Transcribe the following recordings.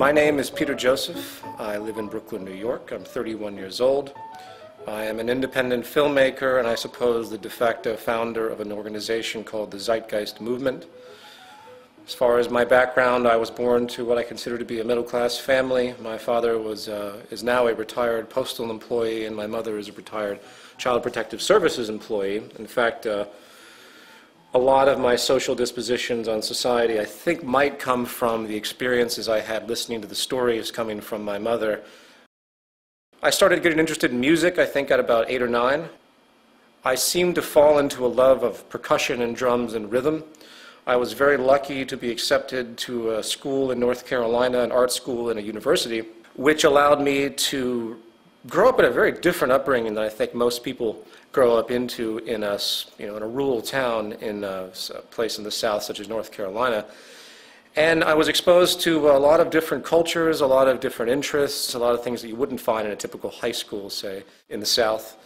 My name is Peter Joseph. I live in Brooklyn, New York. I'm 31 years old. I am an independent filmmaker and I suppose the de facto founder of an organization called the Zeitgeist movement. As far as my background, I was born to what I consider to be a middle-class family. My father is now a retired postal employee and my mother is a retired Child Protective Services employee. In fact, a lot of my social dispositions on society, I think, might come from the experiences I had listening to the stories coming from my mother. I started getting interested in music, I think, at about 8 or 9. I seemed to fall into a love of percussion and drums and rhythm. I was very lucky to be accepted to a school in North Carolina, an art school and a university, which allowed me to grow up in a very different upbringing than I think most people grow up into in a rural town in a place in the South, such as North Carolina. And I was exposed to a lot of different cultures, a lot of different interests, a lot of things that you wouldn't find in a typical high school, say, in the South.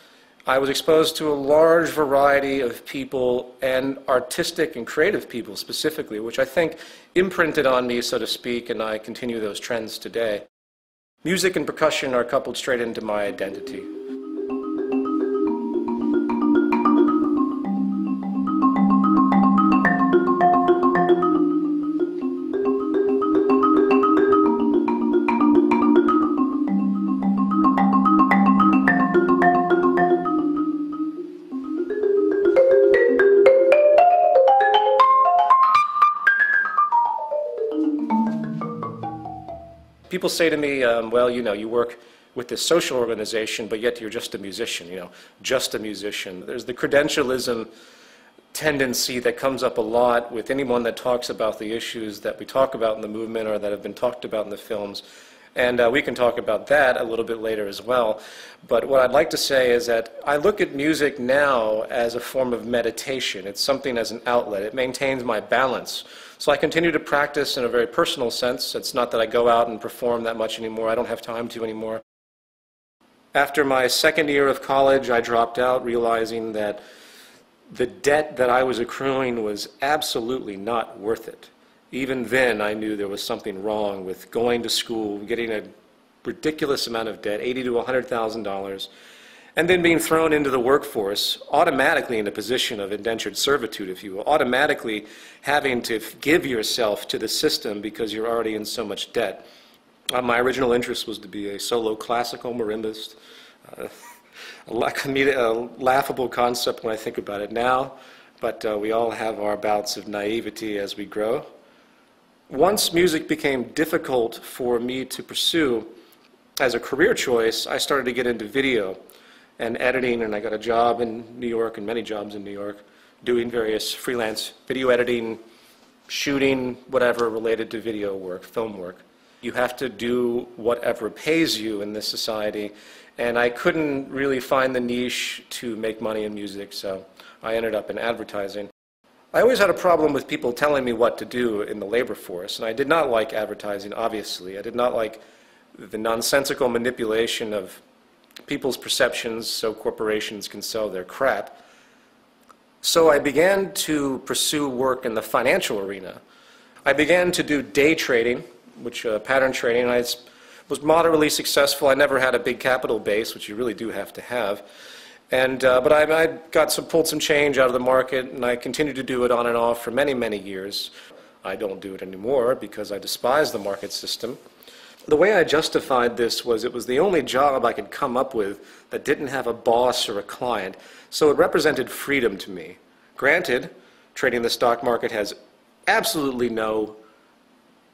I was exposed to a large variety of people, and artistic and creative people specifically, which I think imprinted on me, so to speak, and I continue those trends today. Music and percussion are coupled straight into my identity. People say to me, well, you work with this social organization, but yet you're just a musician, just a musician. There's the credentialism tendency that comes up a lot with anyone that talks about the issues that we talk about in the movement or that have been talked about in the films. And we can talk about that a little bit later as well. But what I'd like to say is that I look at music now as a form of meditation. It's something as an outlet. It maintains my balance. So I continue to practice in a very personal sense. It's not that I go out and perform that much anymore. I don't have time to anymore. After my second year of college, I dropped out, realizing that the debt that I was accruing was absolutely not worth it. Even then, I knew there was something wrong with going to school, getting a ridiculous amount of debt, $80,000 to $100,000, and then being thrown into the workforce, automatically in a position of indentured servitude, if you will, automatically having to give yourself to the system because you're already in so much debt. My original interest was to be a solo classical marimbist, a laughable concept when I think about it now, but we all have our bouts of naivety as we grow. Once music became difficult for me to pursue as a career choice, I started to get into video and editing, and I got a job in New York, and many jobs in New York, doing various freelance video editing, shooting, whatever related to video work, film work. You have to do whatever pays you in this society, and I couldn't really find the niche to make money in music, so I ended up in advertising. I always had a problem with people telling me what to do in the labor force, and I did not like advertising, obviously. I did not like the nonsensical manipulation of people's perceptions so corporations can sell their crap. So I began to pursue work in the financial arena. I began to do day trading, which pattern trading. I was moderately successful. I never had a big capital base, which you really do have to have. But I pulled some change out of the market, and I continued to do it on and off for many, many years. I don't do it anymore because I despise the market system. The way I justified this was it was the only job I could come up with that didn't have a boss or a client, so it represented freedom to me. Granted, trading the stock market has absolutely no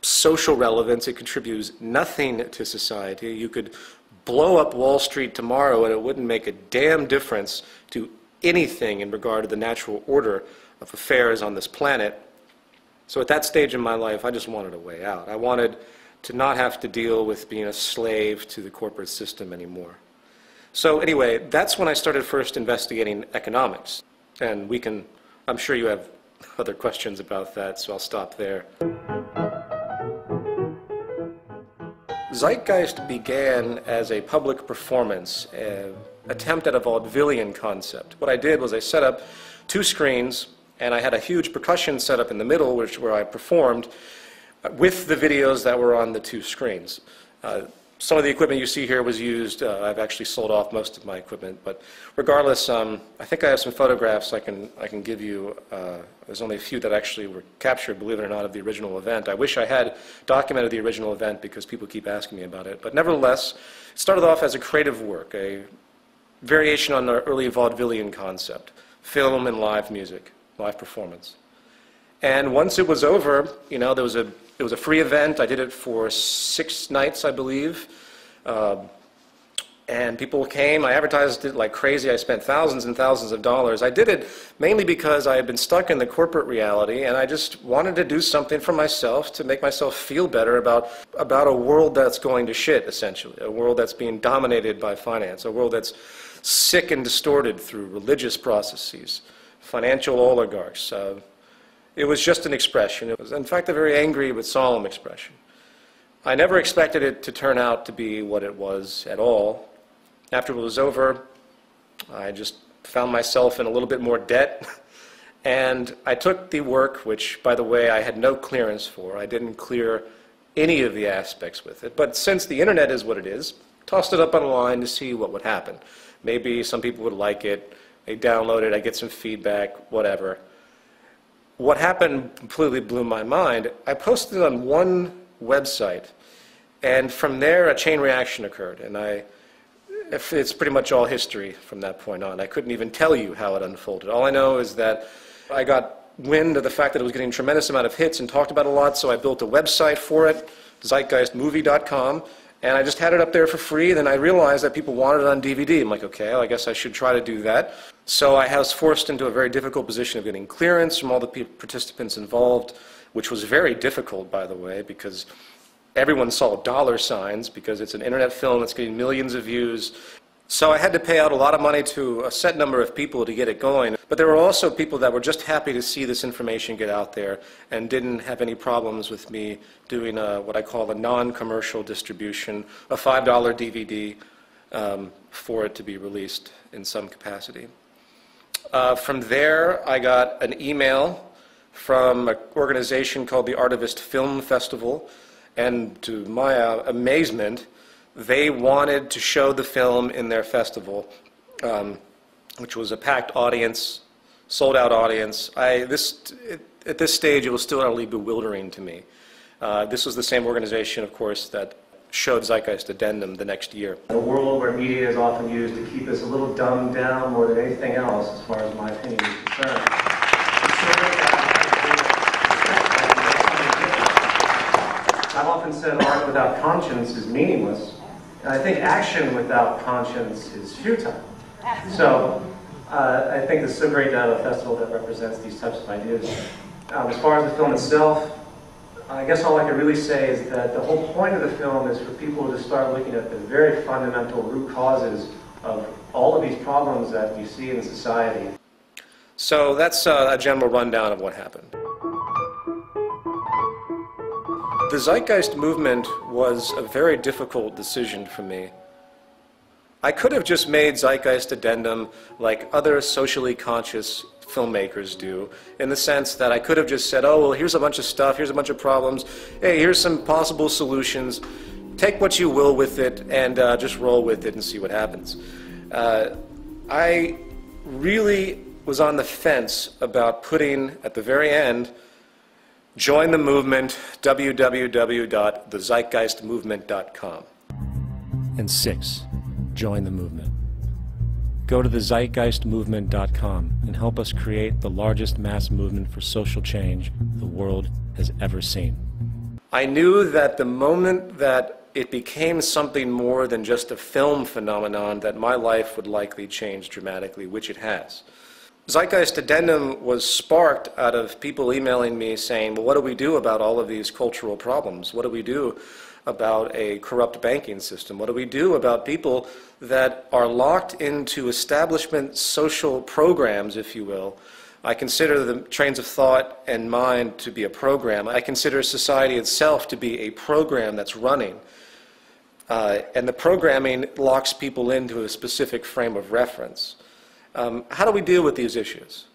social relevance. It contributes nothing to society. You could blow up Wall Street tomorrow and it wouldn't make a damn difference to anything in regard to the natural order of affairs on this planet. So at that stage in my life, I just wanted a way out. I wanted to not have to deal with being a slave to the corporate system anymore. So anyway, that's when I started first investigating economics. And I'm sure you have other questions about that, so I'll stop there. Zeitgeist began as a public performance, an attempt at a vaudevillian concept. What I did was I set up 2 screens, and I had a huge percussion set up in the middle, where I performed, with the videos that were on the two screens. Some of the equipment you see here was used. I've actually sold off most of my equipment, but regardless, I think I have some photographs I can give you. There's only a few that actually were captured, believe it or not, of the original event. I wish I had documented the original event because people keep asking me about it. But nevertheless, it started off as a creative work, a variation on the early vaudevillian concept, film and live music, live performance. And once it was over, you know, it was a free event. I did it for 6 nights, I believe. And people came. I advertised it like crazy. I spent thousands and thousands of dollars. I did it mainly because I had been stuck in the corporate reality, and I just wanted to do something for myself to make myself feel better about a world that's going to shit, essentially. A world that's being dominated by finance. A world that's sick and distorted through religious processes, financial oligarchs. It was just an expression. It was, in fact, a very angry but solemn expression. I never expected it to turn out to be what it was at all. After it was over, I just found myself in a little bit more debt. And I took the work, which, by the way, I had no clearance for. I didn't clear any of the aspects with it. But since the internet is what it is, tossed it up online to see what would happen. Maybe some people would like it. They download it. I get some feedback, whatever. What happened completely blew my mind. I posted it on one website, and from there a chain reaction occurred, and it's pretty much all history from that point on. I couldn't even tell you how it unfolded. All I know is that I got wind of the fact that it was getting a tremendous amount of hits and talked about it a lot, so I built a website for it, zeitgeistmovie.com, and I just had it up there for free. Then I realized that people wanted it on DVD. I'm like, okay, well, I guess I should try to do that. So I was forced into a very difficult position of getting clearance from all the participants involved, which was very difficult, by the way, because everyone saw dollar signs, because it's an internet film that's getting millions of views. So I had to pay out a lot of money to a set number of people to get it going. But there were also people that were just happy to see this information get out there and didn't have any problems with me doing what I call a non-commercial distribution, a $5 DVD for it to be released in some capacity. From there, I got an email from an organization called the Artivist Film Festival, and to my amazement, they wanted to show the film in their festival, which was a packed audience, sold-out audience. At this stage, it was still utterly bewildering to me. This was the same organization, of course, that showed Zeitgeist Addendum the next year. A world where media is often used to keep us a little dumbed down more than anything else, as far as my opinion is concerned. I've often said art without conscience is meaningless, and I think action without conscience is futile. So I think this is so great to have a festival that represents these types of ideas. As far as the film itself, I guess all I can really say is that the whole point of the film is for people to start looking at the very fundamental root causes of all of these problems that we see in society. So that's a general rundown of what happened. The Zeitgeist movement was a very difficult decision for me. I could have just made Zeitgeist Addendum like other socially conscious filmmakers do, in the sense that I could have just said, oh, well, here's a bunch of stuff, here's a bunch of problems, hey, here's some possible solutions, take what you will with it, and just roll with it and see what happens. I really was on the fence about putting, at the very end, join the movement, www.thezeitgeistmovement.com. And 6, join the movement. Go to thezeitgeistmovement.com and help us create the largest mass movement for social change the world has ever seen. I knew that the moment that it became something more than just a film phenomenon, that my life would likely change dramatically, which it has. Zeitgeist Addendum was sparked out of people emailing me saying, well, what do we do about all of these cultural problems? What do we do about a corrupt banking system? What do we do about people that are locked into establishment social programs, if you will? I consider the trains of thought and mind to be a program. I consider society itself to be a program that's running. And the programming locks people into a specific frame of reference. How do we deal with these issues?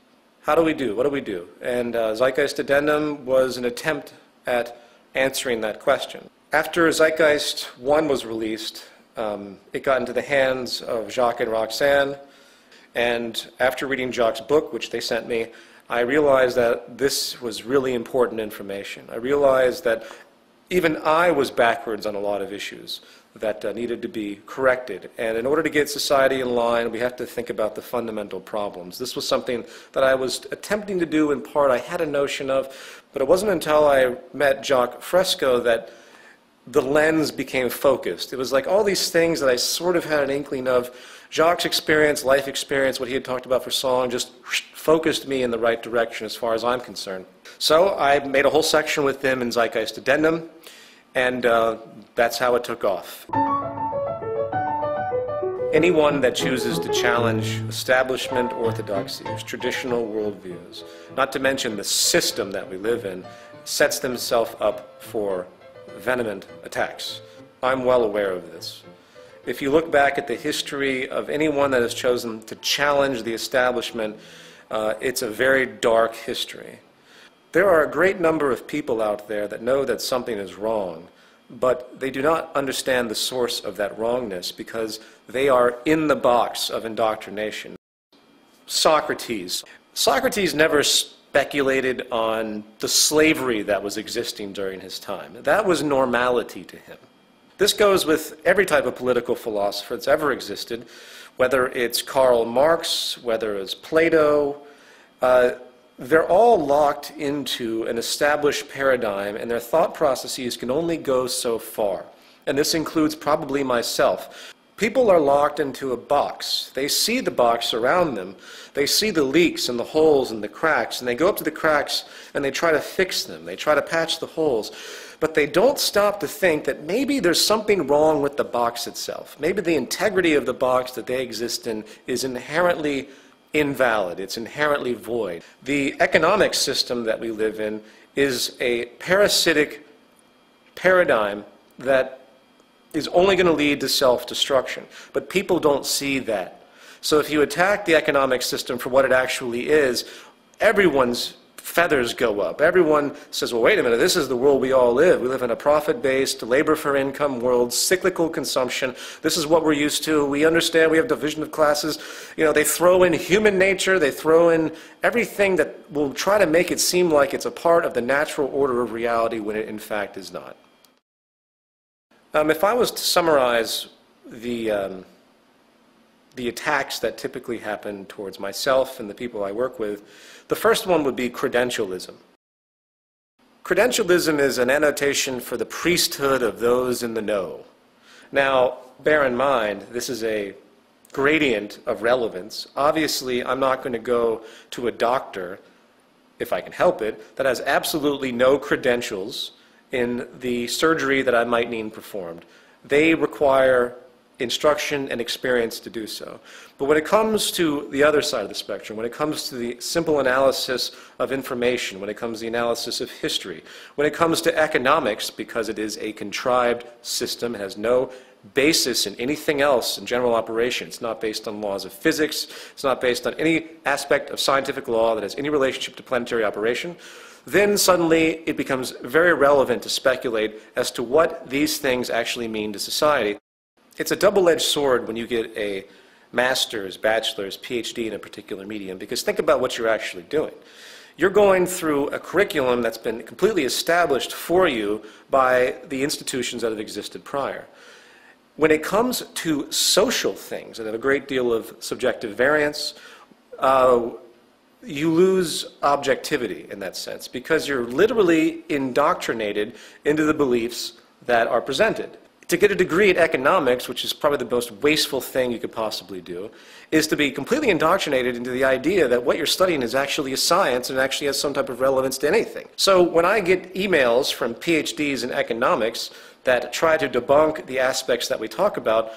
How do we do? What do we do? And Zeitgeist Addendum was an attempt at answering that question. After Zeitgeist 1 was released, it got into the hands of Jacques and Roxanne, and after reading Jacques' book, which they sent me, I realized that this was really important information. I realized that even I was backwards on a lot of issues that needed to be corrected. And in order to get society in line, we have to think about the fundamental problems. This was something that I was attempting to do in part. I had a notion of, but it wasn't until I met Jacques Fresco that the lens became focused. It was like all these things that I sort of had an inkling of. Jacques' experience, life experience, what he had talked about for song, just focused me in the right direction as far as I'm concerned. So I made a whole section with them in Zeitgeist Addendum, and that's how it took off. Anyone that chooses to challenge establishment orthodoxies, traditional worldviews, not to mention the system that we live in, sets themselves up for venomous attacks. I'm well aware of this. If you look back at the history of anyone that has chosen to challenge the establishment, it's a very dark history. There are a great number of people out there that know that something is wrong, but they do not understand the source of that wrongness because they are in the box of indoctrination. Socrates. Socrates never speculated on the slavery that was existing during his time. That was normality to him. This goes with every type of political philosopher that's ever existed, whether it's Karl Marx, whether it's Plato. They're all locked into an established paradigm, and their thought processes can only go so far. And this includes probably myself. People are locked into a box. They see the box around them. They see the leaks and the holes and the cracks, and they go up to the cracks and they try to fix them. They try to patch the holes. But they don't stop to think that maybe there's something wrong with the box itself. Maybe the integrity of the box that they exist in is inherently invalid. It's inherently void. The economic system that we live in is a parasitic paradigm that is only going to lead to self-destruction. But people don't see that. So if you attack the economic system for what it actually is, everyone's feathers go up. Everyone says, well, wait a minute, this is the world we all live. We live in a profit-based, labor-for-income world, cyclical consumption. This is what we're used to. We understand we have division of classes. You know, they throw in human nature. They throw in everything that will try to make it seem like it's a part of the natural order of reality when it in fact is not. If I was to summarize the attacks that typically happen towards myself and the people I work with, the first one would be credentialism. Credentialism is an annotation for the priesthood of those in the know. Now, bear in mind, this is a gradient of relevance. Obviously, I'm not going to go to a doctor, if I can help it, that has absolutely no credentials in the surgery that I might need performed. They require instruction and experience to do so. But when it comes to the other side of the spectrum, when it comes to the simple analysis of information, when it comes to the analysis of history, when it comes to economics, because it is a contrived system, it has no basis in anything else in general operation. It's not based on laws of physics. It's not based on any aspect of scientific law that has any relationship to planetary operation. Then suddenly it becomes very relevant to speculate as to what these things actually mean to society. It's a double-edged sword when you get a master's, bachelor's, PhD in a particular medium, because think about what you're actually doing. You're going through a curriculum that's been completely established for you by the institutions that have existed prior. When it comes to social things that have a great deal of subjective variance, you lose objectivity in that sense, because you're literally indoctrinated into the beliefs that are presented. To get a degree in economics, which is probably the most wasteful thing you could possibly do, is to be completely indoctrinated into the idea that what you're studying is actually a science and actually has some type of relevance to anything. So when I get emails from PhDs in economics that try to debunk the aspects that we talk about,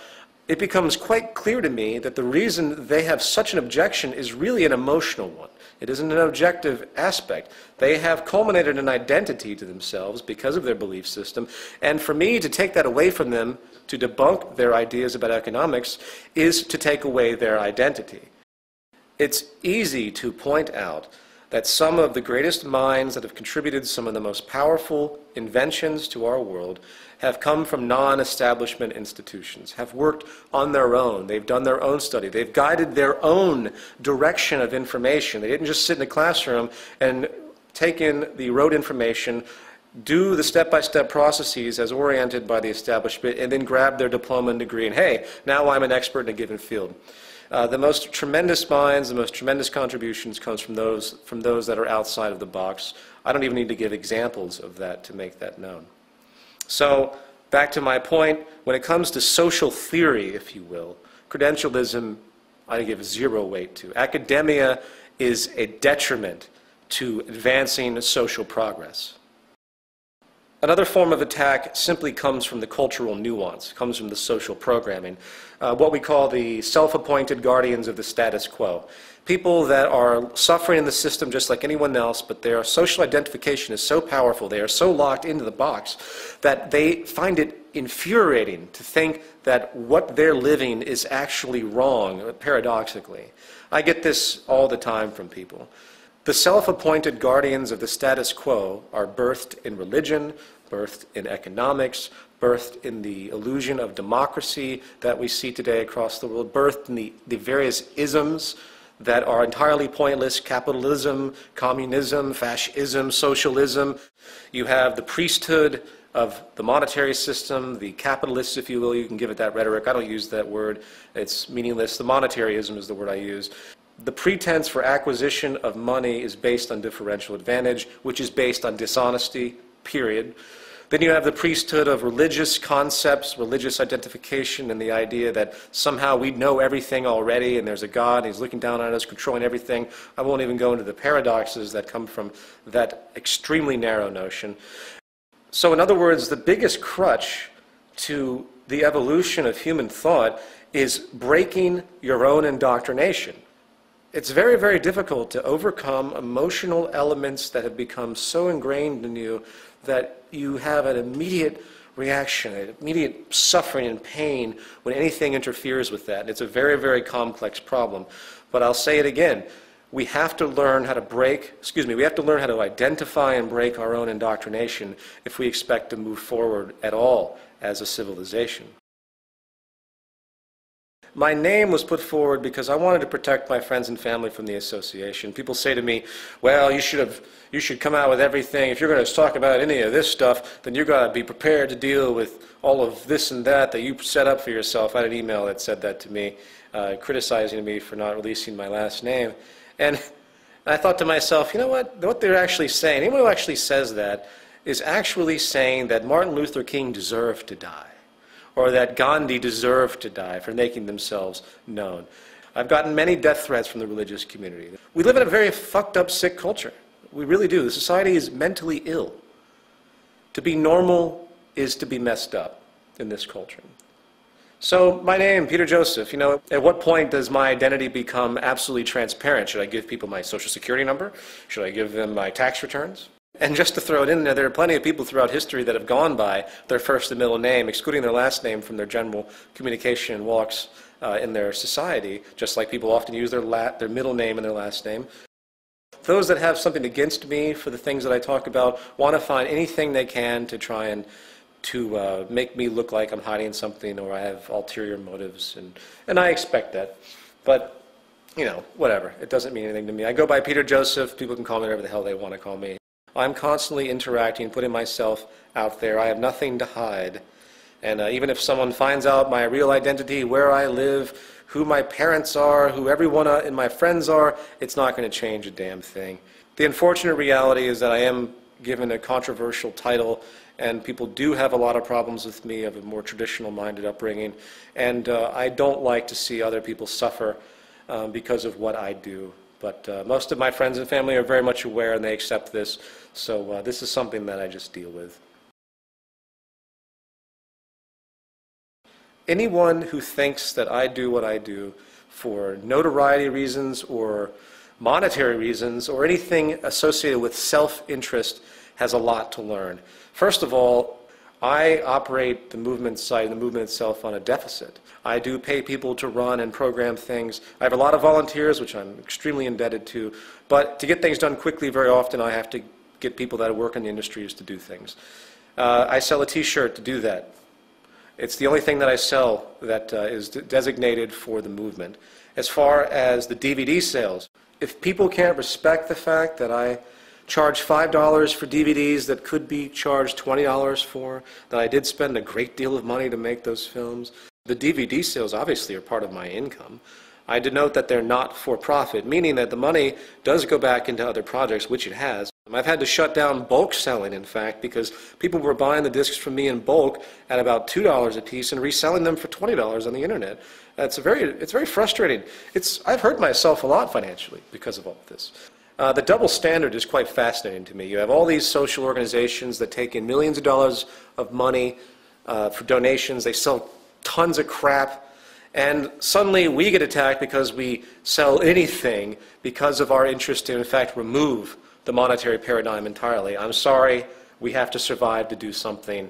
it becomes quite clear to me that the reason they have such an objection is really an emotional one. It isn't an objective aspect. They have culminated an identity to themselves because of their belief system, and for me to take that away from them, to debunk their ideas about economics, is to take away their identity. It's easy to point out that some of the greatest minds that have contributed some of the most powerful inventions to our world have come from non-establishment institutions, have worked on their own. They've done their own study. They've guided their own direction of information. They didn't just sit in a classroom and take in the rote information, do the step-by-step processes as oriented by the establishment, and then grab their diploma and degree, and hey, now I'm an expert in a given field. The most tremendous minds, the most tremendous contributions comes from those that are outside of the box. I don't even need to give examples of that to make that known. So, back to my point, when it comes to social theory, if you will, credentialism I give zero weight to. Academia is a detriment to advancing social progress. Another form of attack simply comes from the cultural nuance, comes from the social programming, what we call the self-appointed guardians of the status quo. People that are suffering in the system just like anyone else, but their social identification is so powerful, they are so locked into the box, that they find it infuriating to think that what they're living is actually wrong, paradoxically. I get this all the time from people. The self-appointed guardians of the status quo are birthed in religion, birthed in economics, birthed in the illusion of democracy that we see today across the world, birthed in the various isms that are entirely pointless: capitalism, communism, fascism, socialism. You have the priesthood of the monetary system, the capitalists, if you will. You can give it that rhetoric. I don't use that word. It's meaningless. The monetaryism is the word I use. The pretense for acquisition of money is based on differential advantage, which is based on dishonesty, period. Then you have the priesthood of religious concepts, religious identification, and the idea that somehow we know everything already and there's a God and he's looking down on us, controlling everything. I won't even go into the paradoxes that come from that extremely narrow notion. So in other words, the biggest crutch to the evolution of human thought is breaking your own indoctrination. It's very, very difficult to overcome emotional elements that have become so ingrained in you that you have an immediate reaction, an immediate suffering and pain when anything interferes with that. And it's a very, very complex problem. But I'll say it again. We have to learn how to we have to learn how to identify and break our own indoctrination if we expect to move forward at all as a civilization. My name was put forward because I wanted to protect my friends and family from the association. People say to me, well, you should come out with everything. If you're going to talk about any of this stuff, then you've got to be prepared to deal with all of this and that you set up for yourself. I had an email that said that to me, criticizing me for not releasing my last name. And I thought to myself, you know what they're actually saying, anyone who actually says that is actually saying that Martin Luther King deserved to die, or that Gandhi deserved to die for making themselves known. I've gotten many death threats from the religious community. We live in a very fucked up, sick culture. We really do. The society is mentally ill. To be normal is to be messed up in this culture. So my name, Peter Joseph, at what point does my identity become absolutely transparent? Should I give people my social security number? Should I give them my tax returns? And just to throw it in there are plenty of people throughout history that have gone by their first and middle name, excluding their last name from their general communication and walks in their society, just like people often use their middle name and their last name. Those that have something against me for the things that I talk about want to find anything they can to try and to make me look like I'm hiding something or I have ulterior motives, and I expect that. But, whatever. It doesn't mean anything to me. I go by Peter Joseph. People can call me whatever the hell they want to call me. I'm constantly interacting, putting myself out there. I have nothing to hide. And even if someone finds out my real identity, where I live, who my parents are, who everyone in my friends are, it's not going to change a damn thing. The unfortunate reality is that I am given a controversial title, and people do have a lot of problems with me of a more traditional-minded upbringing, and I don't like to see other people suffer because of what I do. But most of my friends and family are very much aware, and they accept this, so this is something that I just deal with. Anyone who thinks that I do what I do for notoriety reasons or monetary reasons or anything associated with self-interest has a lot to learn. First of all, I operate the movement site and the movement itself on a deficit. I do pay people to run and program things. I have a lot of volunteers, which I'm extremely indebted to, but to get things done quickly, very often I have to get people that work in the industries to do things. I sell a t-shirt to do that. It's the only thing that I sell that is designated for the movement. As far as the DVD sales, if people can't respect the fact that I charge $5 for DVDs that could be charged $20 for, that I did spend a great deal of money to make those films, the DVD sales obviously are part of my income. I denote that they're not for profit, meaning that the money does go back into other projects, which it has. I've had to shut down bulk selling, in fact, because people were buying the discs from me in bulk at about $2 a piece and reselling them for $20 on the internet. It's very frustrating. I've hurt myself a lot financially because of all of this. The double standard is quite fascinating to me. You have all these social organizations that take in millions of dollars of money for donations. They sell tons of crap. And suddenly we get attacked because we sell anything because of our interest to, in fact, remove the monetary paradigm entirely. I'm sorry, we have to survive to do something.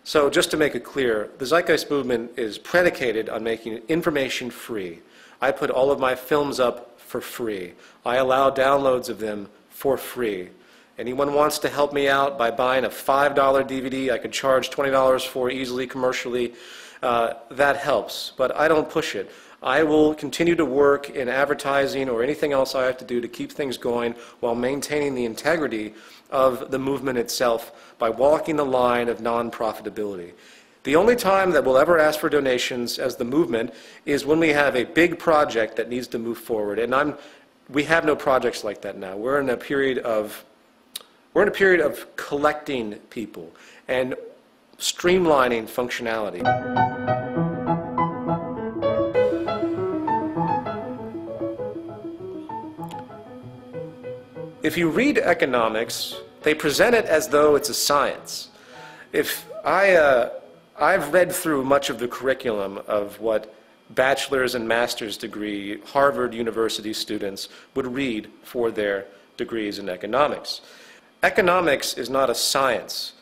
So just to make it clear, the Zeitgeist movement is predicated on making information free. I put all of my films up for free. I allow downloads of them for free. Anyone wants to help me out by buying a $5 DVD I could charge $20 for easily commercially, that helps, but I don't push it. I will continue to work in advertising or anything else I have to do to keep things going while maintaining the integrity of the movement itself by walking the line of non-profitability. The only time that we'll ever ask for donations as the movement is when we have a big project that needs to move forward, and we have no projects like that now. We're in a period of collecting people and streamlining functionality. If you read economics, they present it as though it's a science. I've read through much of the curriculum of what bachelor's and master's degree Harvard University students would read for their degrees in economics. Economics is not a science.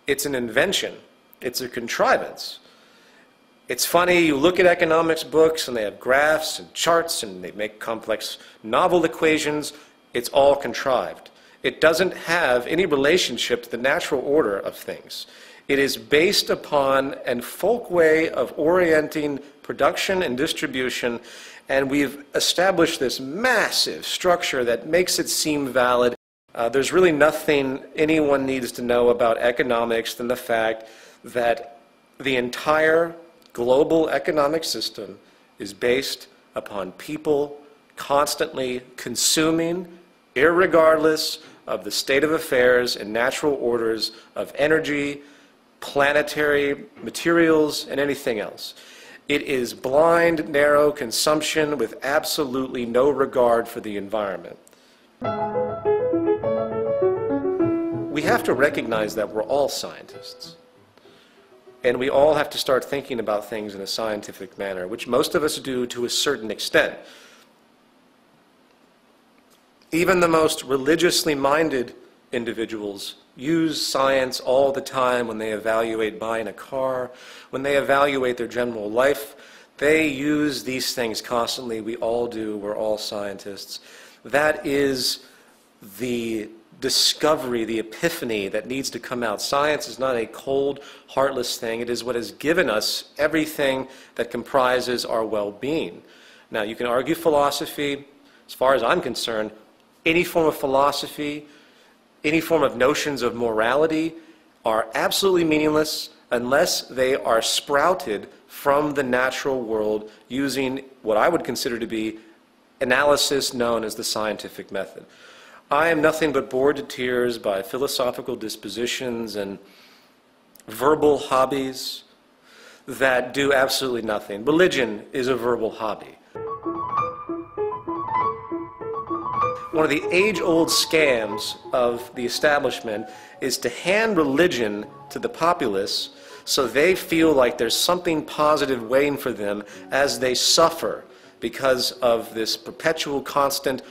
It's an invention. It's a contrivance. It's funny, you look at economics books and they have graphs and charts and they make complex novel equations. It's all contrived. It doesn't have any relationship to the natural order of things. It is based upon a folk way of orienting production and distribution, and we've established this massive structure that makes it seem valid. There's really nothing anyone needs to know about economics than the fact that the entire global economic system is based upon people constantly consuming, irregardless of the state of affairs and natural orders of energy, planetary materials, and anything else. It is blind, narrow consumption with absolutely no regard for the environment. We have to recognize that we're all scientists. And we all have to start thinking about things in a scientific manner, which most of us do to a certain extent. Even the most religiously minded individuals use science all the time when they evaluate buying a car, when they evaluate their general life. They use these things constantly. We all do. We're all scientists. That is the discovery, the epiphany that needs to come out. Science is not a cold, heartless thing. It is what has given us everything that comprises our well-being. Now, you can argue philosophy. As far as I'm concerned, any form of philosophy, any form of notions of morality are absolutely meaningless unless they are sprouted from the natural world using what I would consider to be analysis known as the scientific method. I am nothing but bored to tears by philosophical dispositions and verbal hobbies that do absolutely nothing. Religion is a verbal hobby. One of the age-old scams of the establishment is to hand religion to the populace so they feel like there's something positive waiting for them as they suffer because of this perpetual, constant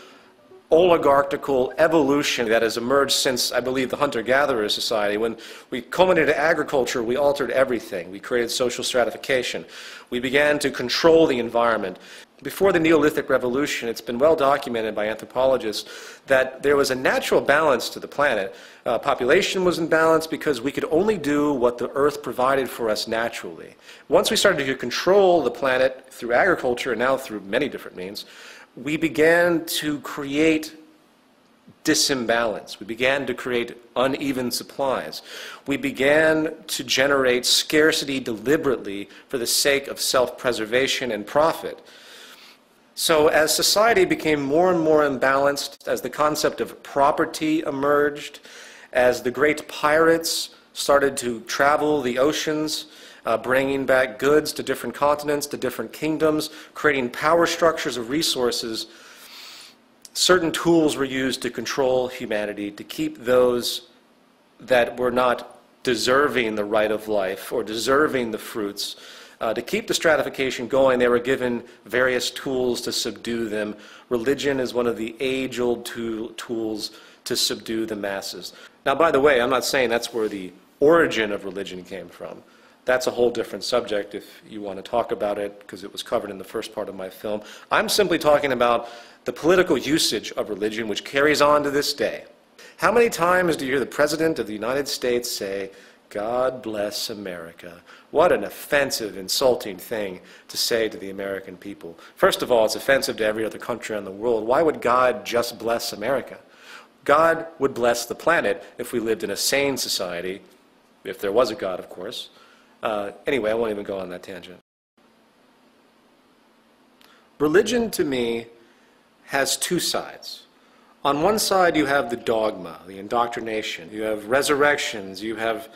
oligarchical evolution that has emerged since, I believe, the hunter-gatherer society. When we culminated agriculture, we altered everything. We created social stratification. We began to control the environment. Before the Neolithic Revolution, it's been well documented by anthropologists that there was a natural balance to the planet. Population was in balance because we could only do what the earth provided for us naturally. Once we started to control the planet through agriculture, and now through many different means, we began to create disimbalance. We began to create uneven supplies. We began to generate scarcity deliberately for the sake of self-preservation and profit. So as society became more and more imbalanced, as the concept of property emerged, as the great pirates started to travel the oceans, bringing back goods to different continents, to different kingdoms, creating power structures of resources, certain tools were used to control humanity, to keep those that were not deserving the right of life or deserving the fruits. To keep the stratification going, they were given various tools to subdue them. Religion is one of the age-old tools to subdue the masses. Now, by the way, I'm not saying that's where the origin of religion came from. That's a whole different subject if you want to talk about it, because it was covered in the first part of my film. I'm simply talking about the political usage of religion, which carries on to this day. How many times do you hear the President of the United States say, "God bless America"? What an offensive, insulting thing to say to the American people. First of all, it's offensive to every other country in the world. Why would God just bless America? God would bless the planet if we lived in a sane society, if there was a God, of course. Anyway, I won't even go on that tangent. Religion, to me, has two sides. On one side, you have the dogma, the indoctrination. You have resurrections. You have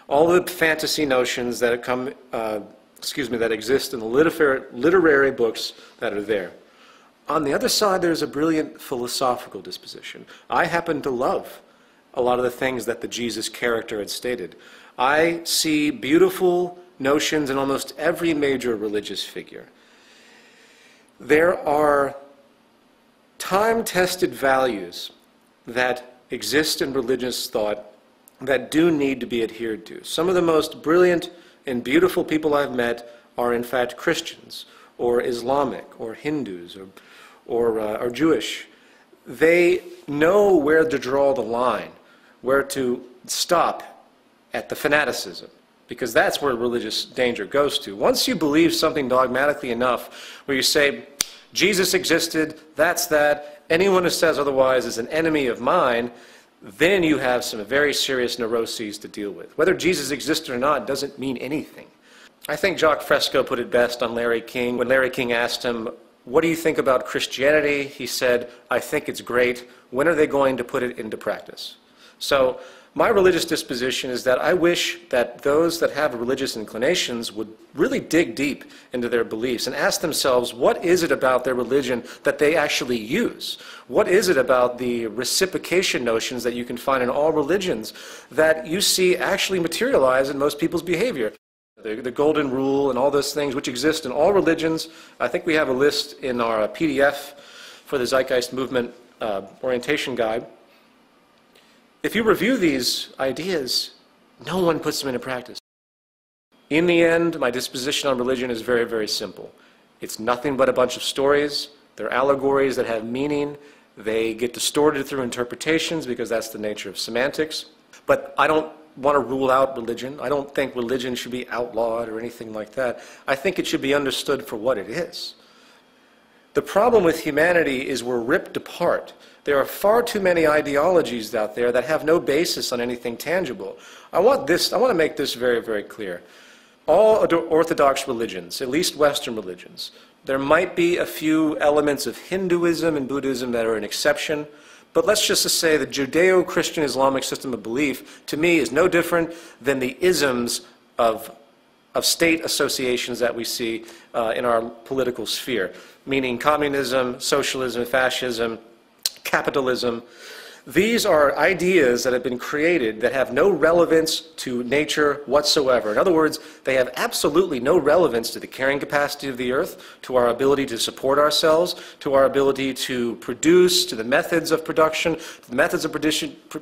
all the fantasy notions that come, that exist in the literary books that are there. On the other side, there's a brilliant philosophical disposition. I happen to love a lot of the things that the Jesus character had stated. I see beautiful notions in almost every major religious figure. There are time-tested values that exist in religious thought that do need to be adhered to. Some of the most brilliant and beautiful people I've met are in fact Christians, or Islamic, or Hindus, or Jewish. They know where to draw the line, where to stop at the fanaticism, because that's where religious danger goes to. Once you believe something dogmatically enough, where you say, Jesus existed, that's that, anyone who says otherwise is an enemy of mine, then you have some very serious neuroses to deal with. Whether Jesus existed or not doesn't mean anything. I think Jacques Fresco put it best on Larry King. When Larry King asked him, "What do you think about Christianity?" he said, "I think it's great. When are they going to put it into practice?" So my religious disposition is that I wish that those that have religious inclinations would really dig deep into their beliefs and ask themselves, what is it about their religion that they actually use? What is it about the reciprocation notions that you can find in all religions that you see actually materialize in most people's behavior? The golden rule and all those things which exist in all religions. I think we have a list in our PDF for the Zeitgeist movement orientation guide. If you review these ideas, no one puts them into practice. In the end, my disposition on religion is very, very simple. It's nothing but a bunch of stories. They're allegories that have meaning. They get distorted through interpretations because that's the nature of semantics. But I don't want to rule out religion. I don't think religion should be outlawed or anything like that. I think it should be understood for what it is. The problem with humanity is we're ripped apart. There are far too many ideologies out there that have no basis on anything tangible. I want to make this very, very clear. All Orthodox religions, at least Western religions, there might be a few elements of Hinduism and Buddhism that are an exception, but let's just say the Judeo-Christian Islamic system of belief, to me, is no different than the isms of state associations that we see in our political sphere, meaning communism, socialism, fascism, capitalism. These are ideas that have been created that have no relevance to nature whatsoever. In other words, they have absolutely no relevance to the carrying capacity of the earth, to our ability to support ourselves, to our ability to produce, to the methods of production, to the methods of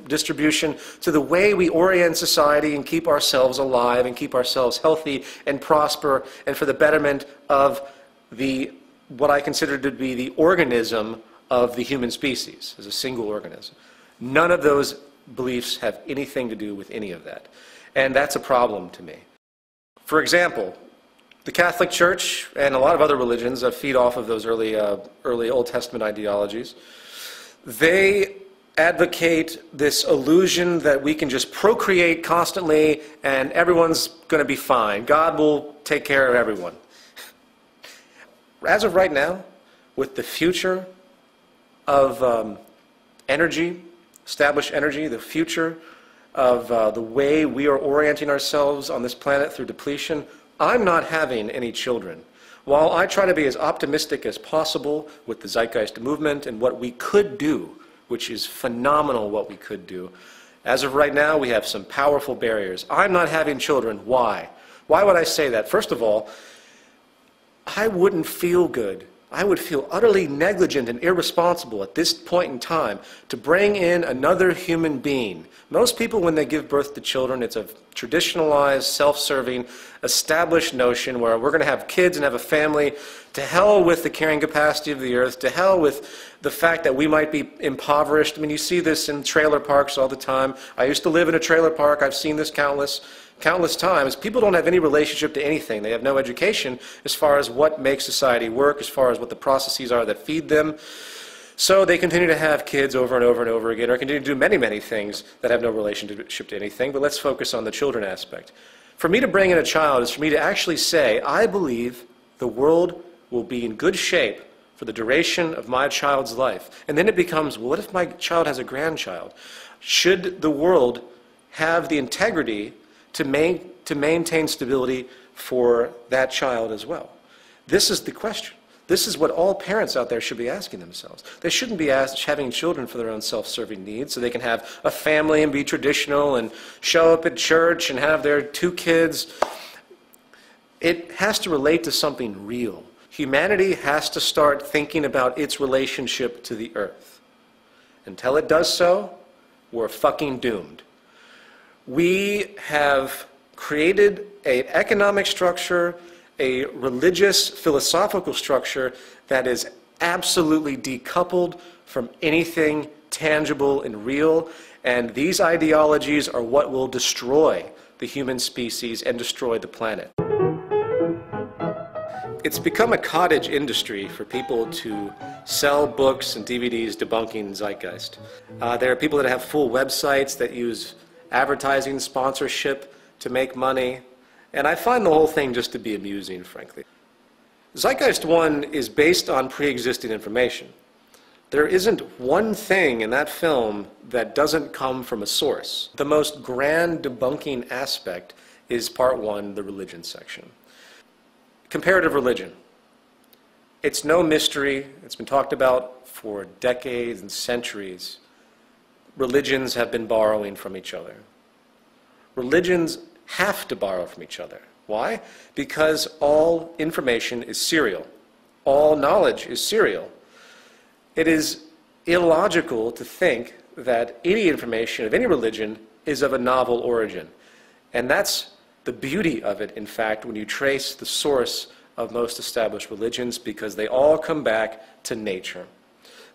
distribution, to the way we orient society and keep ourselves alive and keep ourselves healthy and prosper, and for the betterment of what I consider to be the organism of the human species as a single organism. None of those beliefs have anything to do with any of that. And that's a problem to me. For example, the Catholic Church and a lot of other religions that feed off of those early Old Testament ideologies, they advocate this illusion that we can just procreate constantly and everyone's going to be fine. God will take care of everyone. As of right now, with the future of energy, established energy, the future of the way we are orienting ourselves on this planet through depletion, I'm not having any children. While I try to be as optimistic as possible with the Zeitgeist movement and what we could do, which is phenomenal what we could do, as of right now we have some powerful barriers. I'm not having children. Why? Why would I say that? First of all, I wouldn't feel good. I would feel utterly negligent and irresponsible at this point in time to bring in another human being. Most people, when they give birth to children, it's a traditionalized, self-serving, established notion where we're going to have kids and have a family. To hell with the carrying capacity of the earth. To hell with the fact that we might be impoverished. I mean, you see this in trailer parks all the time. I used to live in a trailer park. I've seen this countless times. People don't have any relationship to anything. They have no education as far as what makes society work, as far as what the processes are that feed them. So they continue to have kids over and over and over again, or continue to do many, many things that have no relationship to anything. But let's focus on the children aspect. For me to bring in a child is for me to actually say, I believe the world will be in good shape for the duration of my child's life. And then it becomes, well, what if my child has a grandchild? Should the world have the integrity to maintain stability for that child as well? This is the question. This is what all parents out there should be asking themselves. They shouldn't be having children for their own self-serving needs so they can have a family and be traditional and show up at church and have their 2 kids. It has to relate to something real. Humanity has to start thinking about its relationship to the earth. Until it does so, we're fucking doomed. We have created an economic structure, a religious, philosophical structure that is absolutely decoupled from anything tangible and real, and these ideologies are what will destroy the human species and destroy the planet. It's become a cottage industry for people to sell books and DVDs debunking Zeitgeist. There are people that have full websites that use advertising sponsorship to make money, and I find the whole thing just to be amusing, frankly. Zeitgeist 1 is based on pre-existing information. There isn't one thing in that film that doesn't come from a source. The most grand debunking aspect is part 1, the religion section. Comparative religion. It's no mystery. It's been talked about for decades and centuries. Religions have been borrowing from each other. Religions have to borrow from each other. Why? Because all information is serial. All knowledge is serial. It is illogical to think that any information of any religion is of a novel origin. And that's the beauty of it, in fact, when you trace the source of most established religions, because they all come back to nature.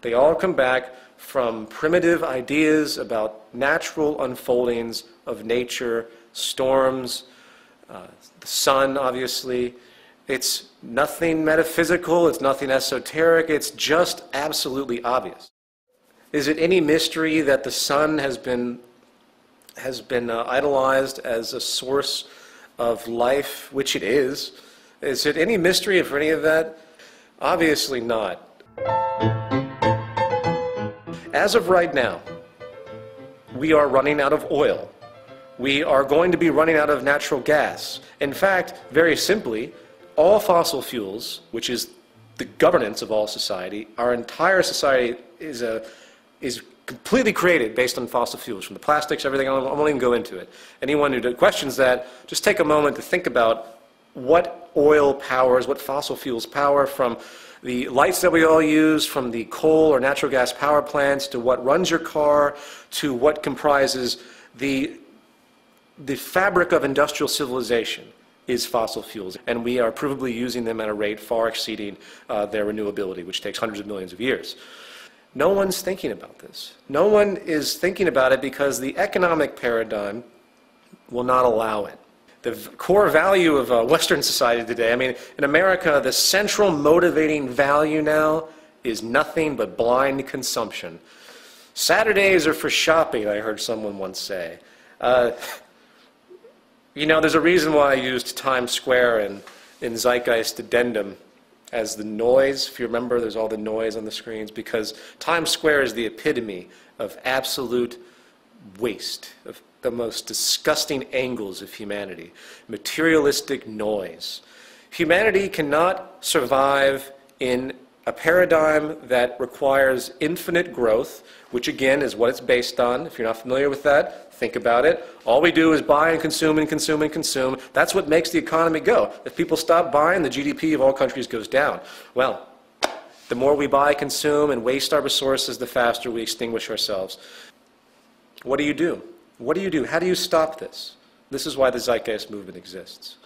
They all come back from primitive ideas about natural unfoldings of nature, storms, the sun, obviously. It's nothing metaphysical, it's nothing esoteric, it's just absolutely obvious. Is it any mystery that the sun has been idolized as a source of life, which it is? Is it any mystery for any of that? Obviously not. As of right now, we are running out of oil. We are going to be running out of natural gas. In fact, very simply, all fossil fuels, which is the governance of all society, our entire society is completely created based on fossil fuels, from the plastics, everything. I won't even go into it. Anyone who questions that, just take a moment to think about what oil powers, what fossil fuels power, from the lights that we all use, from the coal or natural gas power plants, to what runs your car, to what comprises the fabric of industrial civilization is fossil fuels. And we are provably using them at a rate far exceeding their renewability, which takes hundreds of millions of years. No one's thinking about this. No one is thinking about it because the economic paradigm will not allow it. The core value of Western society today, I mean, in America, the central motivating value now is nothing but blind consumption. Saturdays are for shopping, I heard someone once say. You know, there's a reason why I used Times Square in Zeitgeist Addendum as the noise. If you remember, there's all the noise on the screens, because Times Square is the epitome of absolute waste, of the most disgusting angles of humanity, materialistic noise. Humanity cannot survive in a paradigm that requires infinite growth, which again is what it's based on. If you're not familiar with that, think about it. All we do is buy and consume and consume and consume. That's what makes the economy go. If people stop buying, the GDP of all countries goes down. Well, the more we buy, consume, and waste our resources, the faster we extinguish ourselves. What do you do? What do you do? How do you stop this? This is why the Zeitgeist movement exists.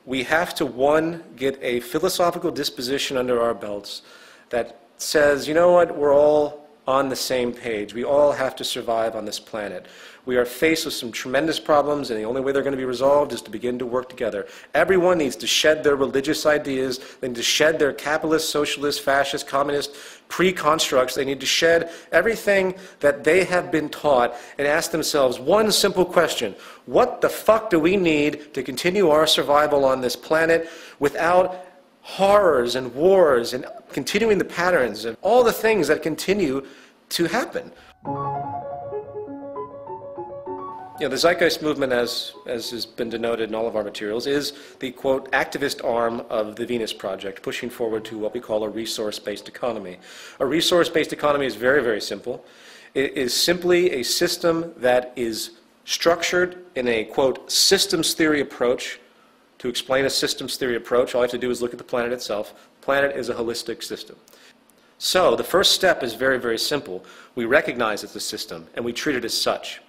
We have to, one, get a philosophical disposition under our belts that says, you know what, we're all on the same page. We all have to survive on this planet. We are faced with some tremendous problems, and the only way they're going to be resolved is to begin to work together. Everyone needs to shed their religious ideas. They need to shed their capitalist, socialist, fascist, communist pre-constructs. They need to shed everything that they have been taught and ask themselves one simple question: what the fuck do we need to continue our survival on this planet without horrors and wars and continuing the patterns and all the things that continue to happen? You know, the Zeitgeist movement, as has been denoted in all of our materials, is the, quote, activist arm of the Venus Project, pushing forward to what we call a resource-based economy. A resource-based economy is very, very simple. It is simply a system that is structured in a, quote, systems theory approach. To explain a systems theory approach, all you have to do is look at the planet itself. The planet is a holistic system. So the first step is very, very simple. We recognize it's a system, and we treat it as such.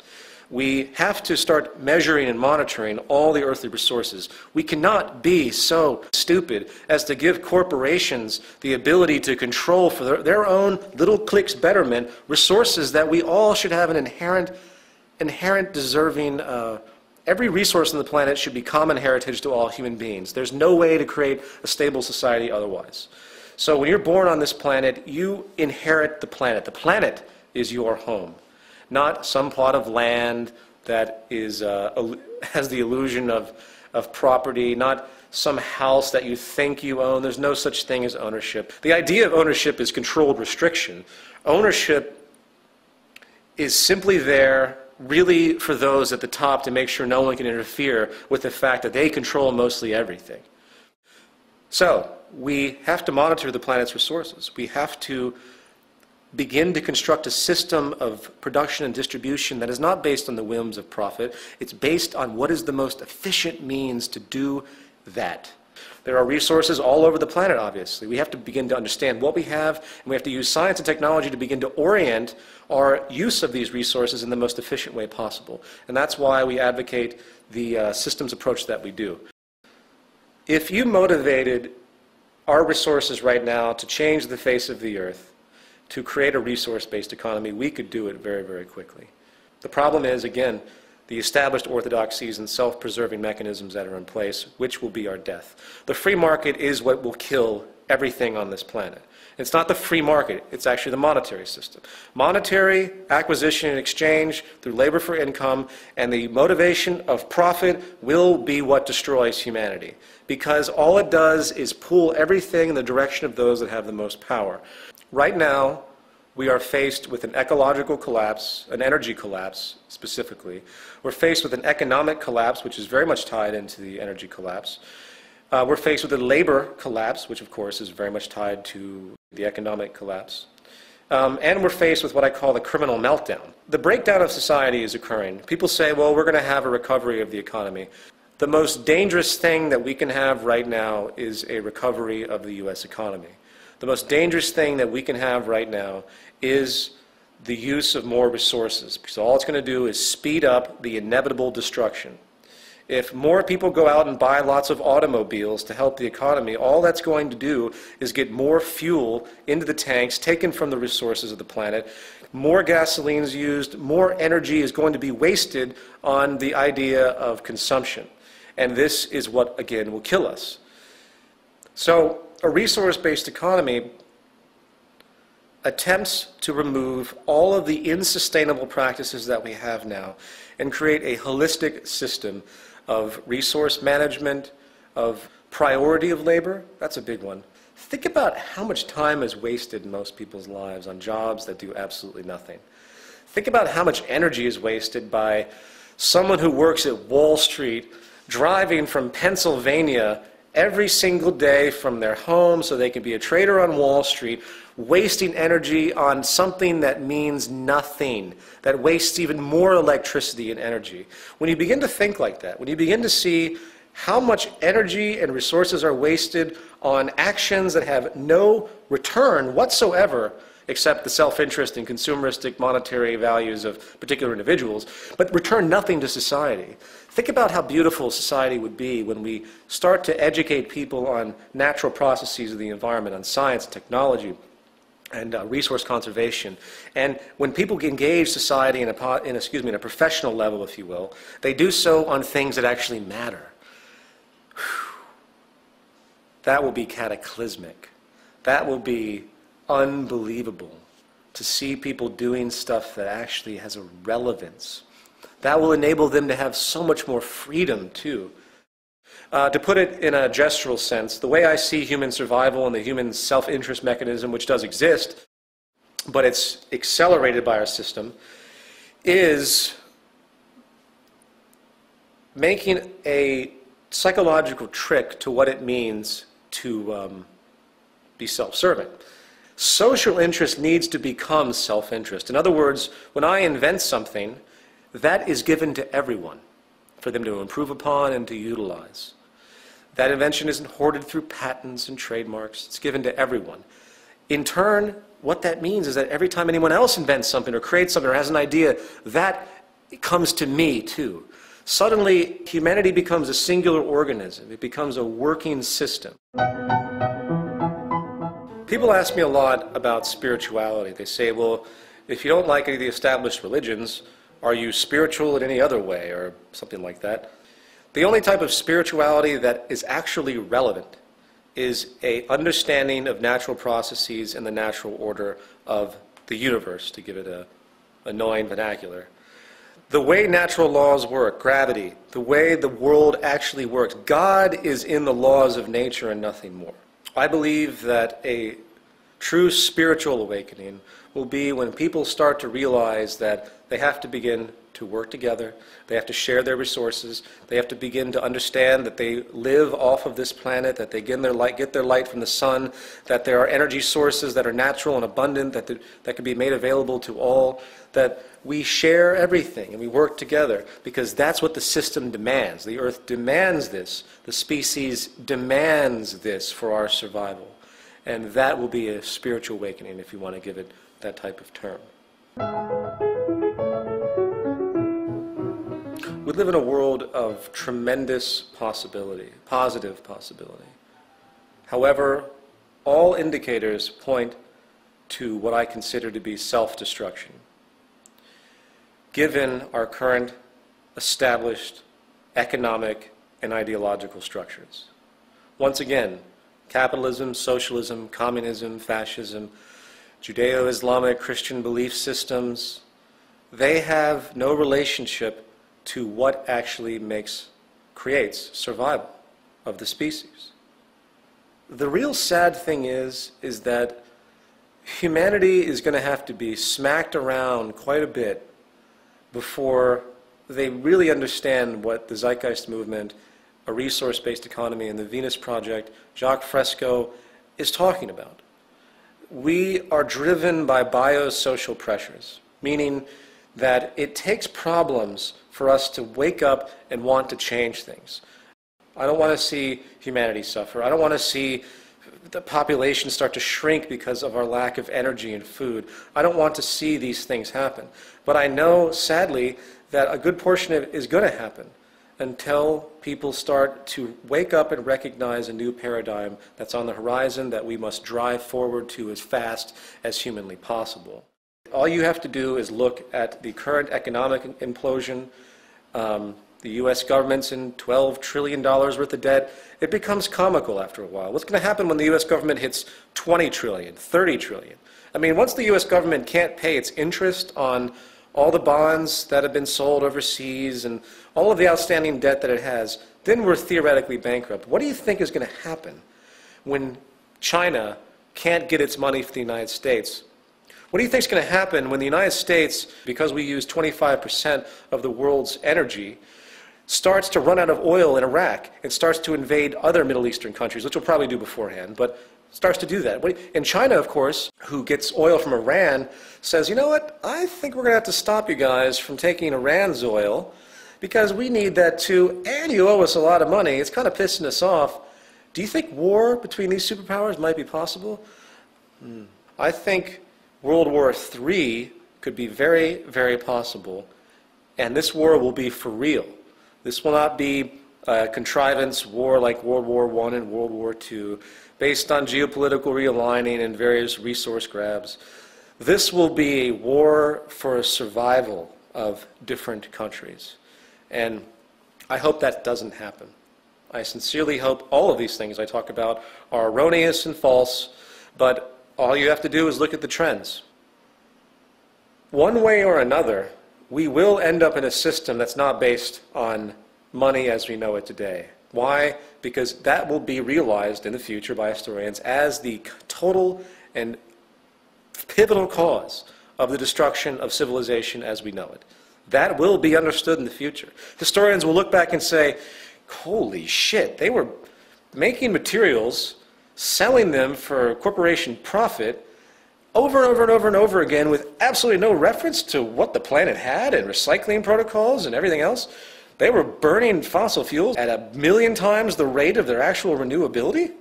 We have to start measuring and monitoring all the earthly resources. We cannot be so stupid as to give corporations the ability to control for their own little clique's betterment resources that we all should have an inherent deserving. Every resource on the planet should be common heritage to all human beings. There's no way to create a stable society otherwise. So when you're born on this planet, you inherit the planet. The planet is your home. Not some plot of land that is, has the illusion of property, not some house that you think you own. There's no such thing as ownership. The idea of ownership is controlled restriction. Ownership is simply there really for those at the top to make sure no one can interfere with the fact that they control mostly everything. So we have to monitor the planet's resources. We have to begin to construct a system of production and distribution that is not based on the whims of profit. It's based on what is the most efficient means to do that. There are resources all over the planet, obviously. We have to begin to understand what we have, and we have to use science and technology to begin to orient our use of these resources in the most efficient way possible. And that's why we advocate the systems approach that we do. If you motivated our resources right now to change the face of the earth, to create a resource-based economy, we could do it very, very quickly. The problem is, again, the established orthodoxies and self-preserving mechanisms that are in place, which will be our death. The free market is what will kill everything on this planet. It's not the free market, it's actually the monetary system. Monetary acquisition and exchange through labor for income and the motivation of profit will be what destroys humanity. Because all it does is pull everything in the direction of those that have the most power. Right now, we are faced with an ecological collapse, an energy collapse specifically. We're faced with an economic collapse, which is very much tied into the energy collapse. We're faced with a labor collapse, which of course is very much tied to the economic collapse. And we're faced with what I call the criminal meltdown. The breakdown of society is occurring. People say, well, we're going to have a recovery of the economy. The most dangerous thing that we can have right now is a recovery of the U.S. economy. The most dangerous thing that we can have right now is the use of more resources, because all it's going to do is speed up the inevitable destruction. If more people go out and buy lots of automobiles to help the economy, all that's going to do is get more fuel into the tanks taken from the resources of the planet. More gasoline is used, more energy is going to be wasted on the idea of consumption. And this is what, again, will kill us. So a resource-based economy attempts to remove all of the unsustainable practices that we have now and create a holistic system of resource management, of priority of labor. That's a big one. Think about how much time is wasted in most people's lives on jobs that do absolutely nothing. Think about how much energy is wasted by someone who works at Wall Street driving from Pennsylvania every single day from their home so they can be a trader on Wall Street, wasting energy on something that means nothing, that wastes even more electricity and energy. When you begin to think like that, when you begin to see how much energy and resources are wasted on actions that have no return whatsoever except the self-interest and consumeristic monetary values of particular individuals, but return nothing to society. Think about how beautiful society would be when we start to educate people on natural processes of the environment, on science, technology, and resource conservation. And when people engage society in a professional level, if you will, they do so on things that actually matter. That will be cataclysmic. That will be unbelievable to see people doing stuff that actually has a relevance. That will enable them to have so much more freedom, too. To put it in a gestural sense, the way I see human survival and the human self-interest mechanism, which does exist, but it's accelerated by our system, is making a psychological trick to what it means to be self-serving. Social interest needs to become self-interest. In other words, when I invent something, that is given to everyone for them to improve upon and to utilize. That invention isn't hoarded through patents and trademarks. It's given to everyone. In turn, what that means is that every time anyone else invents something or creates something or has an idea, that comes to me too. Suddenly, humanity becomes a singular organism. It becomes a working system. People ask me a lot about spirituality. They say, well, if you don't like any of the established religions, are you spiritual in any other way, or something like that? The only type of spirituality that is actually relevant is an understanding of natural processes and the natural order of the universe, to give it an annoying vernacular. The way natural laws work, gravity, the way the world actually works, God is in the laws of nature and nothing more. I believe that a true spiritual awakening will be when people start to realize that they have to begin to work together, they have to share their resources, they have to begin to understand that they live off of this planet, that they get their light from the sun, that there are energy sources that are natural and abundant, that can be made available to all, that we share everything and we work together, because that's what the system demands. The earth demands this. The species demands this for our survival. And that will be a spiritual awakening, if you want to give it that type of term. We live in a world of tremendous possibility, positive possibility. However, all indicators point to what I consider to be self-destruction, given our current established economic and ideological structures. Once again, capitalism, socialism, communism, fascism, Judeo-Islamic Christian belief systems, they have no relationship to what actually creates survival of the species. The real sad thing is that humanity is going to have to be smacked around quite a bit before they really understand what the Zeitgeist movement, a resource-based economy, and the Venus Project, Jacques Fresco, is talking about. we are driven by biosocial pressures, meaning that it takes problems for us to wake up and want to change things. I don't want to see humanity suffer. I don't want to see the population start to shrink because of our lack of energy and food. I don't want to see these things happen. But I know, sadly, that a good portion of it is going to happen until people start to wake up and recognize a new paradigm that's on the horizon that we must drive forward to as fast as humanly possible. All you have to do is look at the current economic implosion. The U.S. government's in $12 trillion worth of debt. It becomes comical after a while. What's going to happen when the U.S. government hits 20 trillion, 30 trillion? I mean, once the U.S. government can't pay its interest on all the bonds that have been sold overseas and all of the outstanding debt that it has, then we're theoretically bankrupt. What do you think is going to happen when China can't get its money from the United States? What do you think is going to happen when the United States, because we use 25% of the world's energy, starts to run out of oil in Iraq and starts to invade other Middle Eastern countries, which we'll probably do beforehand, but starts to do that? And China, of course, who gets oil from Iran, says, you know what, I think we're going to have to stop you guys from taking Iran's oil because we need that too, and you owe us a lot of money. It's kind of pissing us off. Do you think war between these superpowers might be possible? I think World War III could be very, very possible, and this war will be for real. This will not be a contrivance war like World War I and World War II, based on geopolitical realigning and various resource grabs. This will be a war for survival of different countries. And I hope that doesn't happen. I sincerely hope all of these things I talk about are erroneous and false, but all you have to do is look at the trends. One way or another, we will end up in a system that's not based on money as we know it today. Why? Because that will be realized in the future by historians as the total and pivotal cause of the destruction of civilization as we know it. That will be understood in the future. Historians will look back and say, holy shit, they were making materials, selling them for corporation profit, over and over and over and over again with absolutely no reference to what the planet had and recycling protocols and everything else. They were burning fossil fuels at 1,000,000 times the rate of their actual renewability.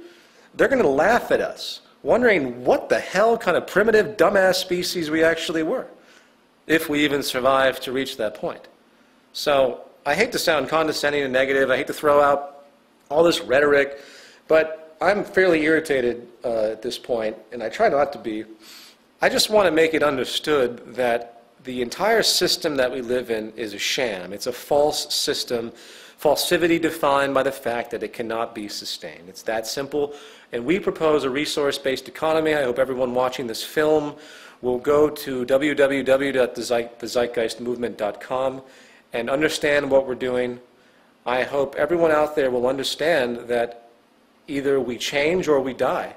They're going to laugh at us, wondering what the hell kind of primitive, dumbass species we actually were, if we even survived to reach that point. So I hate to sound condescending and negative. I hate to throw out all this rhetoric, but I'm fairly irritated at this point, and I try not to be. I just want to make it understood that the entire system that we live in is a sham. It's a false system, falsivity defined by the fact that it cannot be sustained. It's that simple. And we propose a resource-based economy. I hope everyone watching this film will go to www.thezeitgeistmovement.com and understand what we're doing. I hope everyone out there will understand that either we change or we die.